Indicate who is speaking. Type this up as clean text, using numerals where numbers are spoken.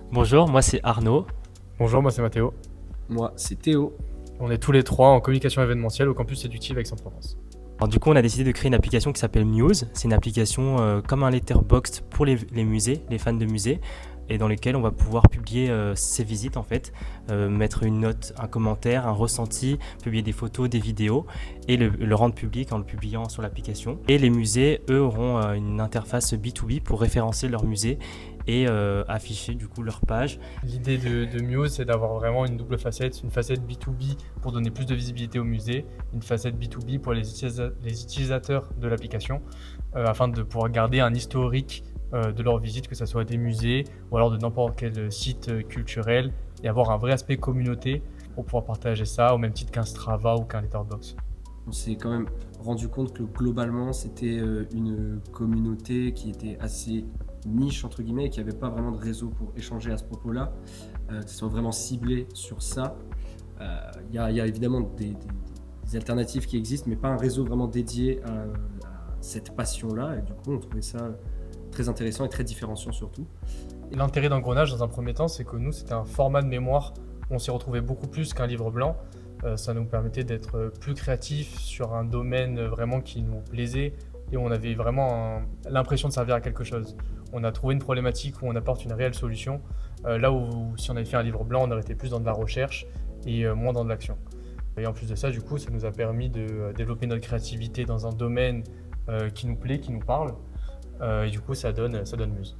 Speaker 1: Bonjour, moi c'est Arnaud.
Speaker 2: Bonjour, moi c'est Mathéo.
Speaker 3: Moi, c'est Théo.
Speaker 2: On est tous les trois en communication événementielle au campus Séductive Aix-en-Provence.
Speaker 1: Alors du coup, on a décidé de créer une application qui s'appelle Muse. C'est une application comme un letterboxd pour les musées, les fans de musées, et dans lesquels on va pouvoir publier ses visites en fait, mettre une note, un commentaire, un ressenti, publier des photos, des vidéos et le rendre public en le publiant sur l'application. Et les musées, eux, auront une interface B2B pour référencer leur musée et afficher du coup leur page.
Speaker 2: L'idée de Muse, c'est d'avoir vraiment une double facette, une facette B2B pour donner plus de visibilité au musée, une facette B2B pour les utilisateurs de l'application, afin de pouvoir garder un historique de leur visite, que ce soit des musées ou alors de n'importe quel site culturel, et avoir un vrai aspect communauté pour pouvoir partager ça au même titre qu'un Strava ou qu'un Letterboxd.
Speaker 3: On s'est quand même rendu compte que globalement, c'était une communauté qui était assez niche, entre guillemets, et qui n'avait pas vraiment de réseau pour échanger à ce propos-là, que ce soit vraiment ciblé sur ça. Il y a évidemment des alternatives qui existent, mais pas un réseau vraiment dédié à cette passion-là. Et du coup, on trouvait ça très intéressant et très différenciant surtout.
Speaker 2: Et l'intérêt d'Engrenage, dans un premier temps, c'est que nous, c'était un format de mémoire où on s'y retrouvait beaucoup plus qu'un livre blanc. Ça nous permettait d'être plus créatifs sur un domaine vraiment qui nous plaisait et où on avait vraiment l'impression de servir à quelque chose. On a trouvé une problématique où on apporte une réelle solution, là où si on avait fait un livre blanc, on aurait été plus dans de la recherche et moins dans de l'action. Et en plus de ça, du coup, ça nous a permis de développer notre créativité dans un domaine qui nous plaît, qui nous parle. Et du coup, ça donne Muse.